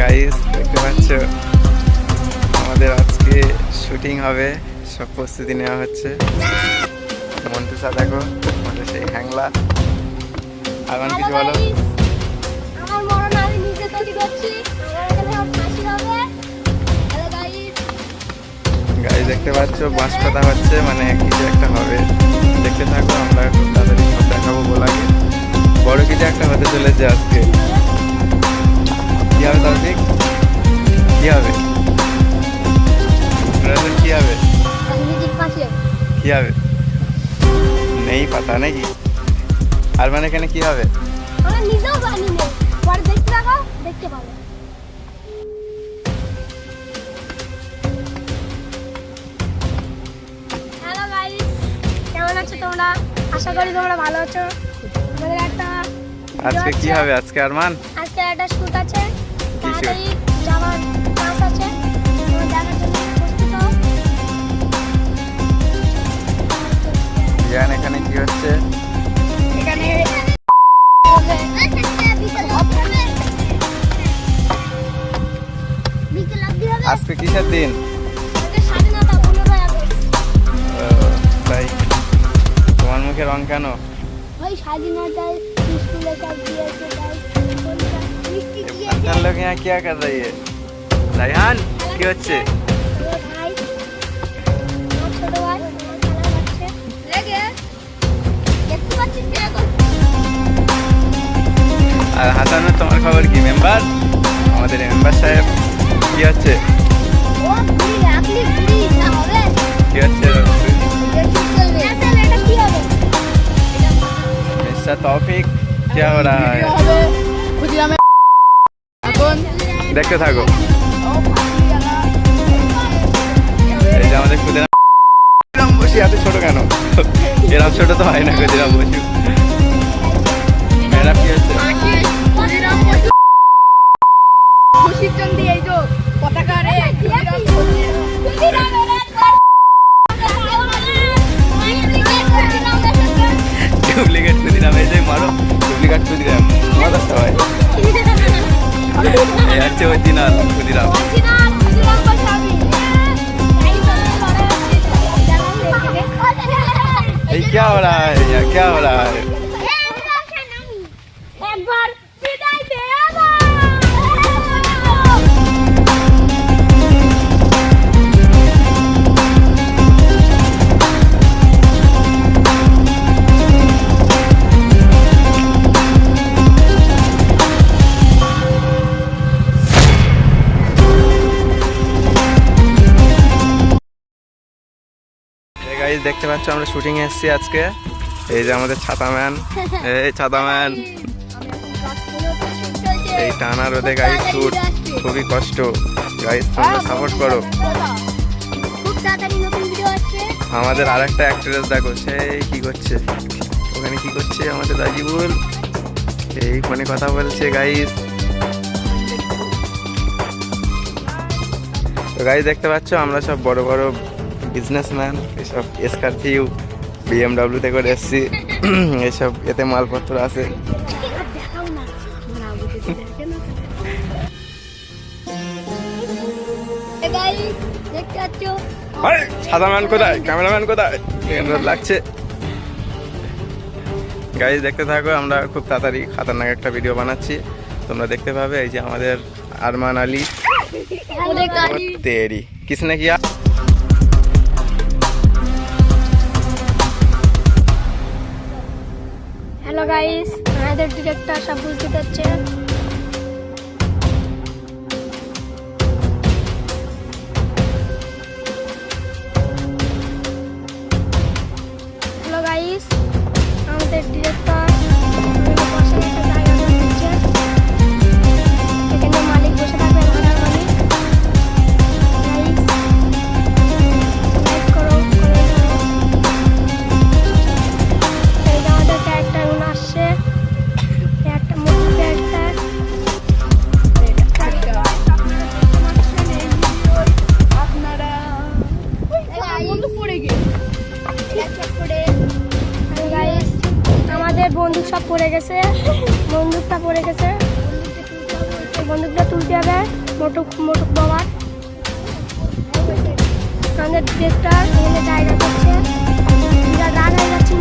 Guys দেখতে পাচ্ছ আমাদের আজকে শুটিং হবে, সব প্রস্তুতি নেওয়া হচ্ছে। মন্টু সা দেখো আমাদের সেই হ্যাংলা। আর কিছু বলো। আমার মরণ আমি নিজে তৈরি করছি, আমার এখানে ফাঁসি হবে। হ্যালো গাইস, গাইস দেখতে পাচ্ছ বাঁশ পাতা হচ্ছে, মানে কিছু একটা হবে, দেখতে থাকো। আমরা খুব তাড়াতাড়ি সব দেখাবো বলাকে। বড় কিছু একটা হতে চলেছে আজকে। কি হবে তাও ঠিক কি হবে? কি হবে? নিজের পাশে কি হবে নেই পাতা নাকি? আর মানে এখানে কি হবে? আমরা নিজেও জানি না, পরে দেখতে থাকো, দেখতে পাবে। হ্যালো গাইস, কেমন আছো তোমরা? আশা করি তোমরা ভালো আছো। আমাদের একটা আজকে কি হবে? আজকে আরমান আজকে একটা শুট আছে, কি shoot? তাড়াতাড়ি যাওয়ার চান্স আছে। তোমরা দেখার জন্য প্রস্তুত হও। জ্ঞান এখানে কি হচ্ছে? এখানে আজকে কিসের দিন? স্বাধীনতা 15ই আগস্ট। তাই তোমার মুখে রং কেন? ওই স্বাধীনতায় স্কুলে সব দিয়েছে, তাই মিষ্টি দিয়েছে। पत्थर लोग यहाँ क्या कर रही है? রাইহান কি হচ্ছে? আমার ভাই, আমার ছোট ভাই খেলা করছে। লেগে দেখতে পাচ্ছিস কিরকম? আর হাসানের তোমার খবর কি? মেম্বার আমাদের মেম্বার সাহেব কি হচ্ছে? ও ঘুরি রাখলি ঘুরি না হবে। কি হচ্ছে? দেখি চলবে। আসলে এটা কি হবে? मिस्टर तौफिक क्या हो रहा है? দেখতে থাকো। এই যে আমাদের ক্ষুদিরাম বসি এত ছোট কেন? এরকম ছোট তো হয় না ক্ষুদিরাম বসু। ম্যাডাম কি হচ্ছে? ডুপ্লিকেট ক্ষুদিরাম, এই যে মারো ডুপ্লিকেট ক্ষুদিরাম মজা সবাই। এই হচ্ছে অরিজিনাল ক্ষুদিরাম। এই क्या हो रहा है यार, क्या हो रहा है? একবার বিদায় দে গাইস দেখতে পাচ্ছ আমরা শুটিং এ এসেছি আজকে। এই যে আমাদের ছাতাম্যান, এই ছাতাম্যান, এই টানা রোদে গাইস শুট খুবই কষ্ট। গাইস তোমরা সাপোর্ট করো। খুব তাড়াতাড়ি নতুন ভিডিও আসছে। আমাদের আরেকটা অ্যাক্ট্রেস দেখো, সেই কি করছে ওখানে, কি করছে আমাদের রাজিবুল, এই ফোনে কথা বলছে গাইস। তো গাইস দেখতে পাচ্ছ আমরা সব বড় বড় বিজনেসম্যান, এসব স্করপিও BMW তে করে এসছি। এইসব এতে মালপত্র আছে। দেখাও না, না বুঝতে দেখে না। এ গাইস দেখতে পাচ্ছ আরে ছাতাম্যান কোথায়, ক্যামেরাম্যান কোথায়? রোদ লাগছে। গাইস দেখতে থাকো, আমরা খুব তাড়াতাড়ি খতরনাক একটা ভিডিও বানাচ্ছি, তোমরা দেখতে পাবে। এই যে আমাদের আরমান আলী, ওদের গাড়ি তেরি কিসনে কিয়া। হ্যালো গাইস, আমাদের ডিরেক্টর সব বুঝতে পারছে। হ্যালো গাইস, আমাদের ডিরেক্টর বসে একটা জায়গা করে দিচ্ছে। এখানে মালিক বসে থাকবে, ভাড়ার মালিক। গাইস লাইক করো, কমেন্ট করো। এই যে আমাদের ক্যারেক্টার গুলো আসছে, একটা মোটর ক্যারেক্টার। আমাদের বন্দুক সব পড়ে গেছে, বন্দুকটা পড়ে গেছে। বন্দুকটা তুলতে হবে মোটক মোটক বাবার। আমাদের ডিরেক্টর এখানে জায়গা করছে, বিরাট রাগ হয়ে যাচ্ছে